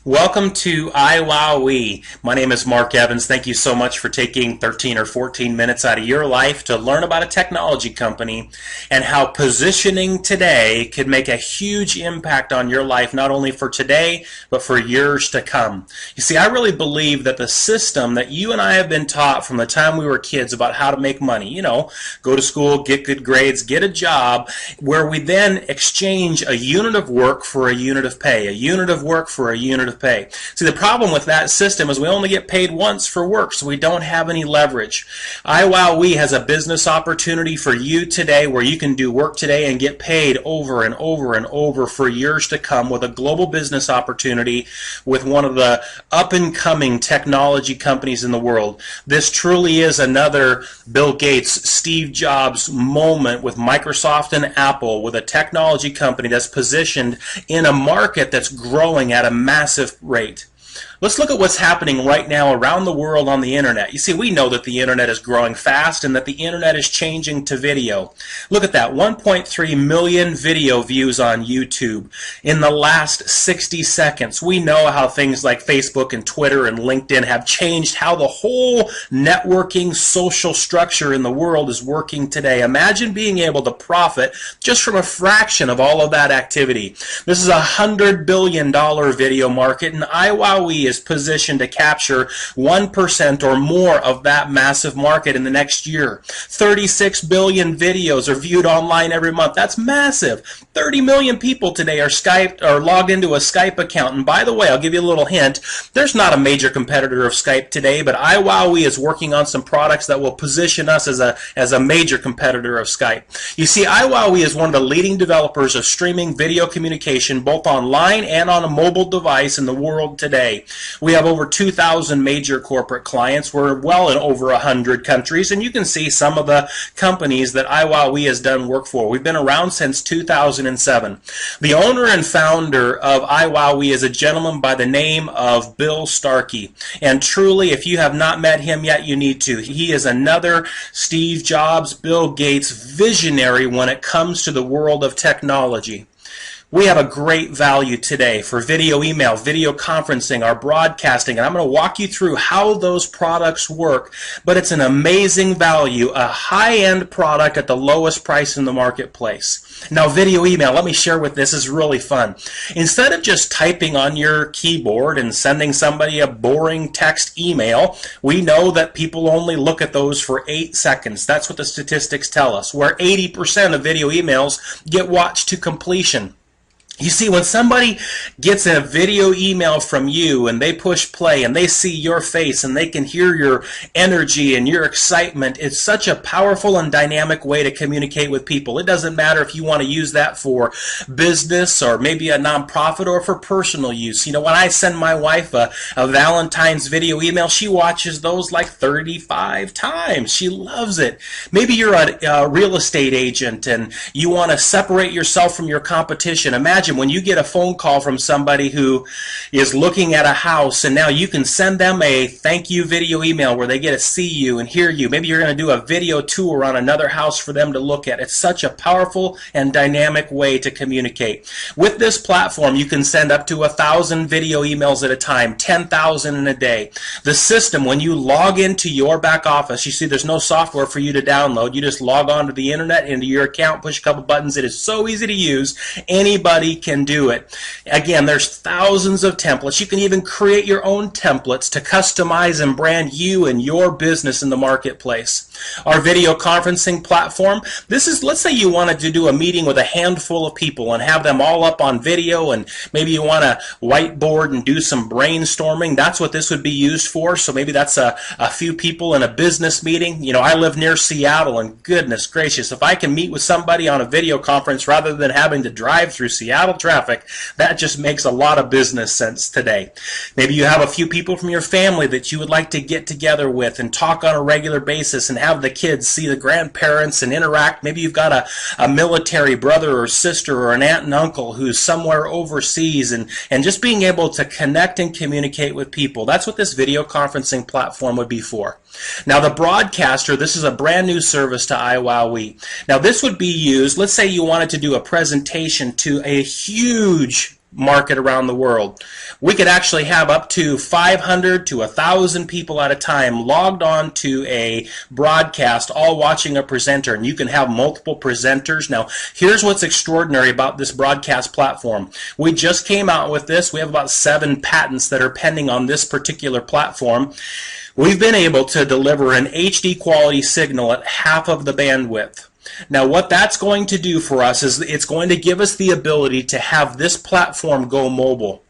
Welcome to iWowWe. My name is Mark Evans. Thank you so much for taking 13 or 14 minutes out of your life to learn about a technology company and how positioning today could make a huge impact on your life, not only for today, but for years to come. You see, I really believe that the system that you and I have been taught from the time we were kids about how to make money, go to school, get good grades, get a job, where we then exchange a unit of work for a unit of pay, a unit of work for a unit of pay. See, the problem with that system is we only get paid once for work, so we don't have any leverage. iWowWe has a business opportunity for you today where you can do work today and get paid over and over and over for years to come with a global business opportunity with one of the up-and-coming technology companies in the world. This truly is another Bill Gates, Steve Jobs moment with Microsoft and Apple, with a technology company that's positioned in a market that's growing at a massive rate. Let's look at what's happening right now around the world on the internet. You see, we know that the internet is growing fast and that the internet is changing to video. Look at that, 1.3 million video views on YouTube in the last 60 seconds. We know how things like Facebook and Twitter and LinkedIn have changed how the whole networking social structure in the world is working today. Imagine being able to profit just from a fraction of all of that activity. This is a $100 billion video market, and iWowWe is positioned to capture 1% or more of that massive market in the next year. 36 billion videos are viewed online every month. That's massive. 30 million people today are logged into a Skype account. And by the way, I'll give you a little hint. There's not a major competitor of Skype today, but iWowWe is working on some products that will position us as a major competitor of Skype. You see, iWowWe is one of the leading developers of streaming video communication both online and on a mobile device in the world today. We have over 2,000 major corporate clients. We're well in over 100 countries, and you can see some of the companies that iWowWe has done work for. We've been around since 2007. The owner and founder of iWowWe is a gentleman by the name of Bill Starkey, and truly, if you have not met him yet, you need to. He is another Steve Jobs, Bill Gates visionary when it comes to the world of technology. We have a great value today for video email, video conferencing, our broadcasting, and I'm going to walk you through how those products work, but it's an amazing value, a high-end product at the lowest price in the marketplace. Now, video email, let me share with this is really fun. Instead of just typing on your keyboard and sending somebody a boring text email, we know that people only look at those for 8 seconds. That's what the statistics tell us, where 80% of video emails get watched to completion. You see, when somebody gets a video email from you and they push play and they see your face and they can hear your energy and your excitement, it's such a powerful and dynamic way to communicate with people. It doesn't matter if you want to use that for business or maybe a nonprofit or for personal use. When I send my wife a Valentine's video email, she watches those like 35 times. She loves it. Maybe you're a real estate agent and you want to separate yourself from your competition. Imagine when you get a phone call from somebody who is looking at a house and now you can send them a thank you video email where they get to see you and hear you. Maybe you're going to do a video tour on another house for them to look at. It's such a powerful and dynamic way to communicate. With this platform, you can send up to 1,000 video emails at a time, 10,000 in a day. The system, when you log into your back office, you see there's no software for you to download. You just log on to the internet, into your account, push a couple buttons. It is so easy to use. Anybody can do it. Again, there's thousands of templates. You can even create your own templates to customize and brand you and your business in the marketplace. Our video conferencing platform, this is, let's say you wanted to do a meeting with a handful of people and have them all up on video, and maybe you want to whiteboard and do some brainstorming. That's what this would be used for. So maybe that's a few people in a business meeting. I live near Seattle, and goodness gracious, if I can meet with somebody on a video conference rather than having to drive through Seattle traffic, that just makes a lot of business sense today. Maybe you have a few people from your family that you would like to get together with and talk on a regular basis and have the kids see the grandparents and interact. Maybe you've got a military brother or sister or an aunt and uncle who's somewhere overseas, and just being able to connect and communicate with people. That's what this video conferencing platform would be for. Now, the broadcaster, this is a brand new service to iWowWe. Now, this would be used, let's say you wanted to do a presentation to a huge market around the world. We could actually have up to 500 to 1,000 people at a time logged on to a broadcast, all watching a presenter, and you can have multiple presenters. Now, here's what's extraordinary about this broadcast platform. We just came out with this. We have about 7 patents that are pending on this particular platform. We've been able to deliver an HD quality signal at half of the bandwidth. Now, what that's going to do for us is it's going to give us the ability to have this platform go mobile.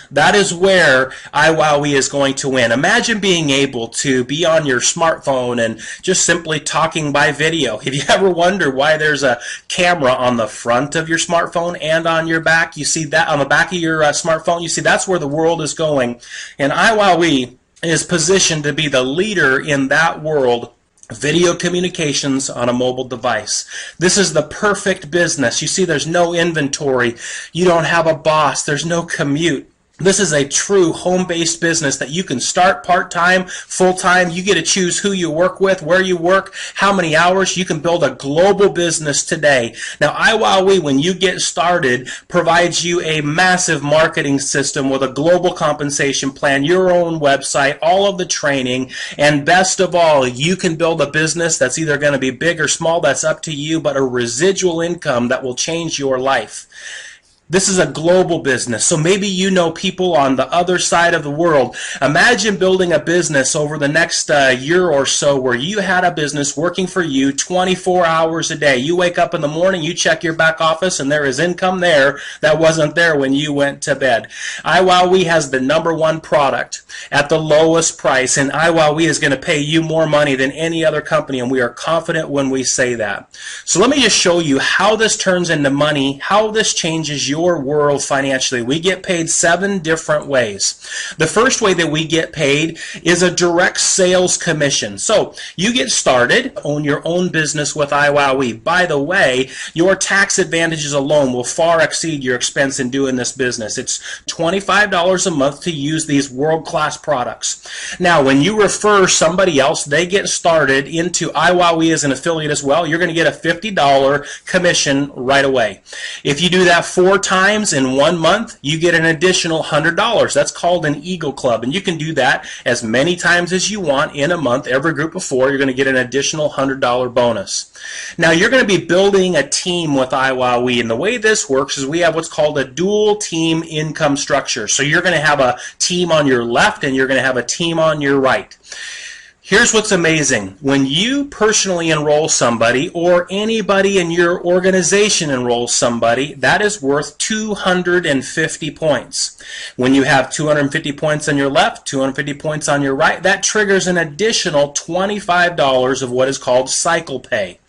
That is where iWowWee is going to win. Imagine being able to be on your smartphone and just simply talking by video. Have you ever wondered why there's a camera on the front of your smartphone and on your back? You see that on the back of your smartphone? You see, that's where the world is going. And iWowWee is positioned to be the leader in that world. Video communications on a mobile device. This is the perfect business. You see, there's no inventory. You don't have a boss. There's no commute. This is a true home-based business that you can start part-time, full-time. You get to choose who you work with, where you work, how many hours. You can build a global business today. Now, iWowWee, when you get started, provides you a massive marketing system with a global compensation plan, your own website, all of the training, and best of all, you can build a business that's either going to be big or small. That's up to you, but a residual income that will change your life. This is a global business, so maybe you know people on the other side of the world. Imagine building a business over the next year or so where you had a business working for you 24 hours a day. You wake up in the morning, you check your back office, and there is income there that wasn't there when you went to bed. iWowWee has the #1 product at the lowest price, and iWowWee is going to pay you more money than any other company, and we are confident when we say that. So let me just show you how this turns into money, how this changes your world financially. We get paid 7 different ways. The first way that we get paid is a direct sales commission. So you get started, own your own business with iWowWee. By the way, your tax advantages alone will far exceed your expense in doing this business. It's $25 a month to use these world-class products. Now, when you refer somebody else, they get started into iWowWee as an affiliate as well, you're going to get a $50 commission right away. If you do that 4 times in 1 month, you get an additional $100. That's called an Eagle Club, and you can do that as many times as you want in a month. Every group of 4, you're going to get an additional $100 bonus. Now, you're going to be building a team with iWowWee, and the way this works is we have what's called a dual team income structure. So you're going to have a team on your left, and you're going to have a team on your right. Here's what's amazing. When you personally enroll somebody or anybody in your organization enrolls somebody, that is worth 250 points. When you have 250 points on your left, 250 points on your right, that triggers an additional $25 of what is called cycle pay.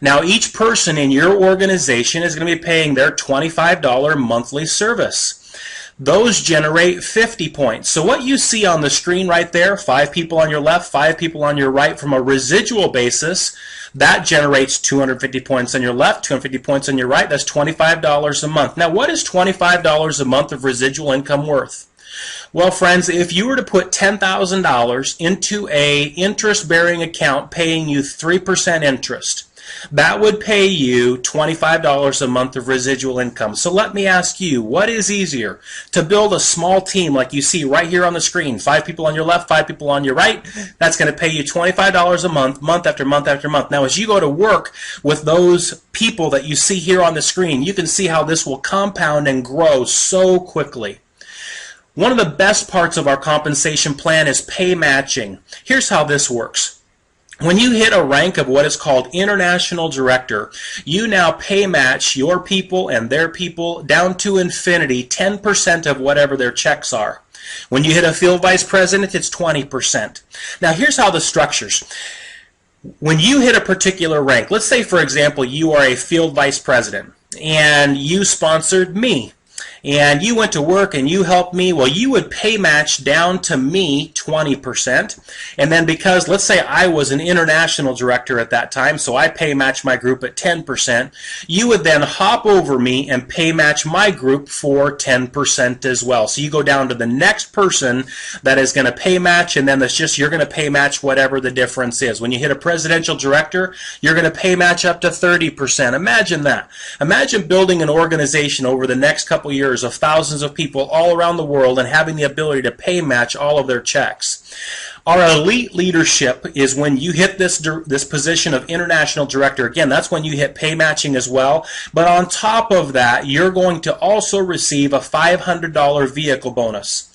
Now, each person in your organization is going to be paying their $25 monthly service. Those generate 50 points. So what you see on the screen right there, 5 people on your left, 5 people on your right, from a residual basis, that generates 250 points on your left, 250 points on your right. That's $25 a month. Now, what is $25 a month of residual income worth? Well, friends, if you were to put $10,000 into a interest-bearing account paying you 3% interest, that would pay you $25 a month of residual income. So let me ask you, what is easier? To build a small team like you see right here on the screen, 5 people on your left, 5 people on your right, that's going to pay you $25 a month, month after month after month. Now, as you go to work with those people that you see here on the screen, you can see how this will compound and grow so quickly. One of the best parts of our compensation plan is pay matching. Here's how this works. When you hit a rank of what is called International Director, you now pay match your people and their people down to infinity, 10% of whatever their checks are. When you hit a Field Vice President, it's 20%. Now, here's how this structures. When you hit a particular rank, let's say, for example, you are a Field Vice President, and you sponsored me. And you went to work and you helped me, well, you would pay match down to me 20%. And then because, let's say I was an international director at that time, so I pay match my group at 10%, you would then hop over me and pay match my group for 10% as well. So you go down to the next person that is going to pay match, and then that's just, you're going to pay match whatever the difference is. When you hit a presidential director, you're going to pay match up to 30%. Imagine that. Imagine building an organization over the next couple years yours of thousands of people all around the world and having the ability to pay match all of their checks. Our elite leadership is when you hit this position of international director. Again, that's when you hit pay matching as well. But on top of that, you're going to also receive a $500 vehicle bonus.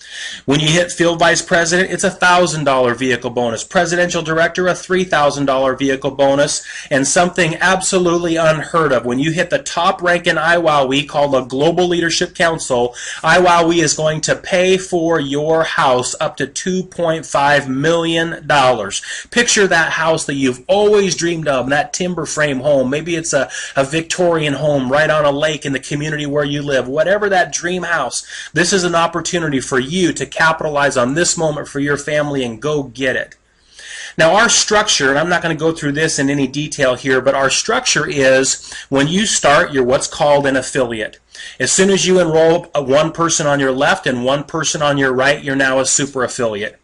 When you hit field vice president, it's a $1,000 vehicle bonus. Presidential director, a $3,000 vehicle bonus. And something absolutely unheard of, when you hit the top rank in IWOWE called the Global Leadership Council, IWOWE is going to pay for your house up to $2.5 million. Picture that house that you've always dreamed of, that timber frame home. Maybe it's a Victorian home right on a lake in the community where you live. Whatever that dream house, this is an opportunity for you to capitalize on this moment for your family and go get it. Now our structure, and I'm not going to go through this in any detail here, but our structure is when you start, you're what's called an affiliate. As soon as you enroll one person on your left and one person on your right, you're now a super affiliate.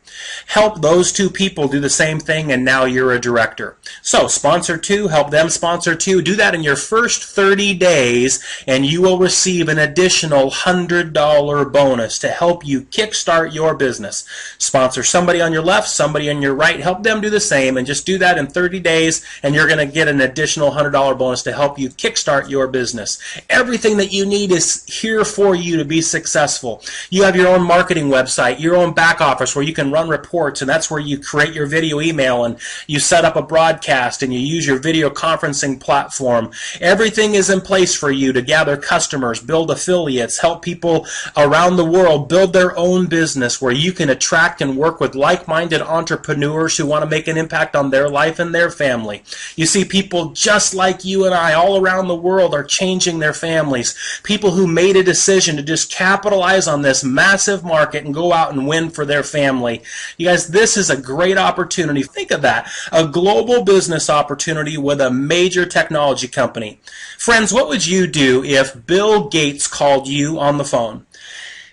Help those two people do the same thing, and now you're a director. So sponsor two, help them sponsor two. Do that in your first 30 days, and you will receive an additional $100 bonus to help you kickstart your business. Sponsor somebody on your left, somebody on your right. Help them do the same, and just do that in 30 days, and you're going to get an additional $100 bonus to help you kickstart your business. Everything that you need is here for you to be successful. You have your own marketing website, your own back office where you can run reports, and that's where you create your video email and you set up a broadcast and you use your video conferencing platform. Everything is in place for you to gather customers, build affiliates, help people around the world build their own business where you can attract and work with like-minded entrepreneurs who want to make an impact on their life and their family. You see, people just like you and I all around the world are changing their families. People who made a decision to just capitalize on this massive market and go out and win for their family. You guys, this is a great opportunity. Think of that. A global business opportunity with a major technology company. Friends, what would you do if Bill Gates called you on the phone?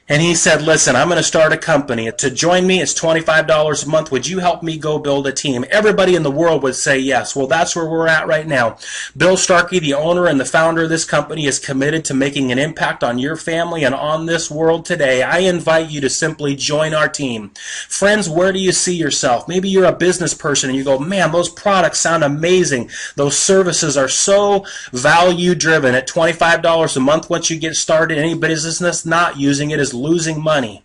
And he said, listen, I'm going to start a company. To join me, it's $25 a month. Would you help me go build a team? Everybody in the world would say yes. Well, that's where we're at right now. Bill Starkey, the owner and the founder of this company, is committed to making an impact on your family and on this world today. I invite you to simply join our team. Friends, where do you see yourself? Maybe you're a business person and you go, man, those products sound amazing. Those services are so value driven. At $25 a month once you get started, any business that's not using it is losing money.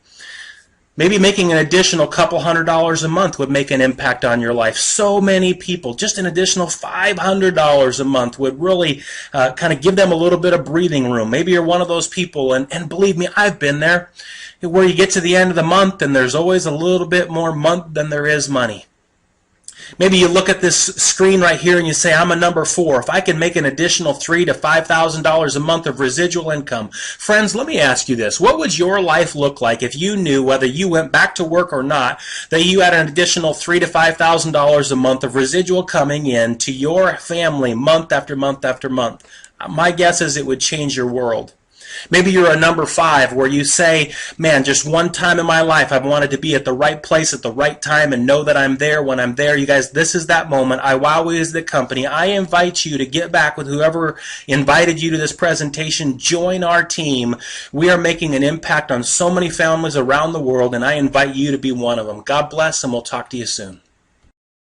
Maybe making an additional couple $100 a month would make an impact on your life. So many people, just an additional $500 a month would really kind of give them a little bit of breathing room. Maybe you're one of those people, and believe me, I've been there, where you get to the end of the month and there's always a little bit more month than there is money. Maybe you look at this screen right here and you say, I'm a number 4. If I can make an additional $3,000 to $5,000 a month of residual income. Friends, let me ask you this. What would your life look like if you knew, whether you went back to work or not, that you had an additional $3,000 to $5,000 a month of residual coming in to your family month after month after month? My guess is it would change your world. Maybe you're a number 5 where you say, man, just one time in my life I've wanted to be at the right place at the right time and know that I'm there when I'm there. You guys, this is that moment. IWOWE is the company. I invite you to get back with whoever invited you to this presentation. Join our team. We are making an impact on so many families around the world, and I invite you to be one of them. God bless, and we'll talk to you soon.